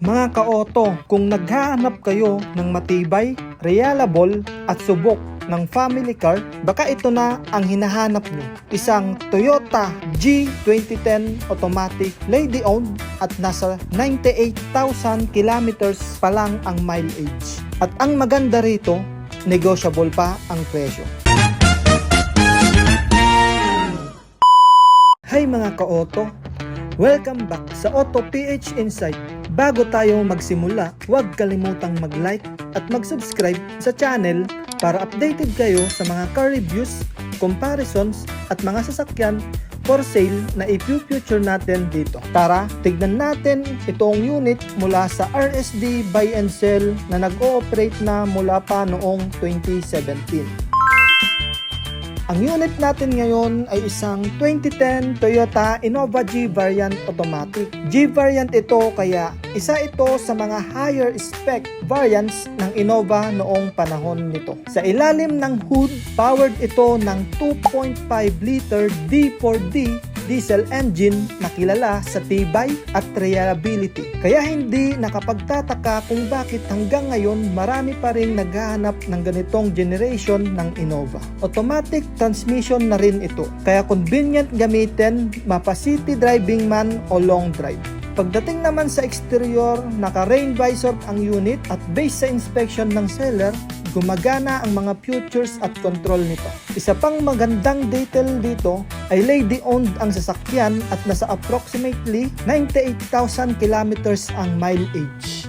Mga ka-auto, kung naghahanap kayo ng matibay, reliable at subok ng family car, baka ito na ang hinahanap nyo. Isang Toyota G2010 automatic, lady-owned at nasa 98,000 kilometers pa lang ang mileage. At ang maganda rito, negotiable pa ang presyo. Hi mga ka-auto! Welcome back sa Auto PH Insight. Bago tayo magsimula, huwag kalimutang mag-like at mag-subscribe sa channel para updated kayo sa mga car reviews, comparisons at mga sasakyan for sale na i-future natin dito. Tara, tignan natin itong unit mula sa RSD Buy and Sell na nag-ooperate na mula pa noong 2017. Ang unit natin ngayon ay isang 2010 Toyota Innova G Variant Automatic. G Variant ito kaya isa ito sa mga higher spec variants ng Innova noong panahon nito. Sa ilalim ng hood, powered ito ng 2.5 liter D4D diesel engine na kilala sa tibay at reliability. Kaya hindi nakapagtataka kung bakit hanggang ngayon marami pa rin naghahanap ng ganitong generation ng Innova. Automatic transmission na rin ito, kaya convenient gamitin mapa city driving man o long drive. Pagdating naman sa exterior, naka-rain visor ang unit at based sa inspection ng seller, gumagana ang mga features at control nito. Isa pang magandang detail dito ay lady-owned ang sasakyan at nasa approximately 98,000 kilometers ang mileage.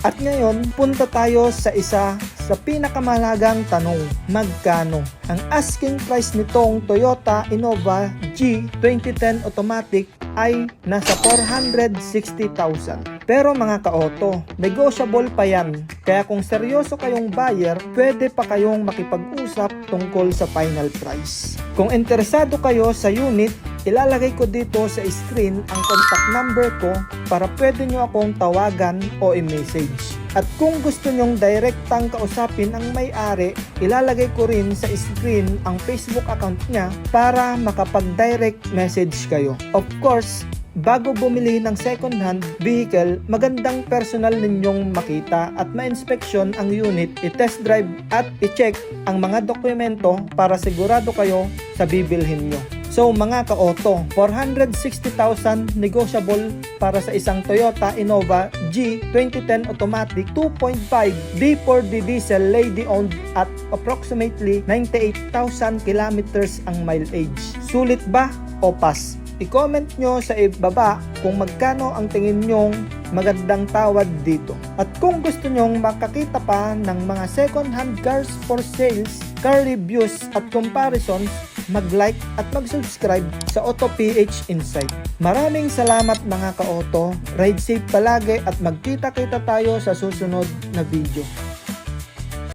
At ngayon, punta tayo sa isa sa pinakamahalagang tanong, magkano? Ang asking price nitong Toyota Innova G 2010 Automatic ay nasa 460,000. Pero mga ka-auto, negotiable pa yan. Kaya kung seryoso kayong buyer, pwede pa kayong makipag-usap tungkol sa final price. Kung interesado kayo sa unit, ilalagay ko dito sa screen ang contact number ko para pwede nyo akong tawagan o i-message. At kung gusto nyong direktang kausapin ang may-ari, ilalagay ko rin sa screen ang Facebook account niya para makapag-direct message kayo. Of course, bago bumili ng second-hand vehicle, magandang personal ninyong makita at ma-inspeksyon ang unit, i-test drive at i-check ang mga dokumento para sigurado kayo sa bibilhin nyo. So mga ka-auto, 460,000 negotiable para sa isang Toyota Innova G 2010 Automatic 2.5 D4D diesel lady-owned at approximately 98,000 kilometers ang mileage. Sulit ba o pass? I-comment nyo sa ibaba kung magkano ang tingin nyong magandang tawad dito. At kung gusto nyong makakita pa ng mga second-hand cars for sales, car reviews at comparisons, mag-like at mag-subscribe sa Auto PH Insight. Maraming salamat mga ka-auto. Ride safe palagi at magkita-kita tayo sa susunod na video.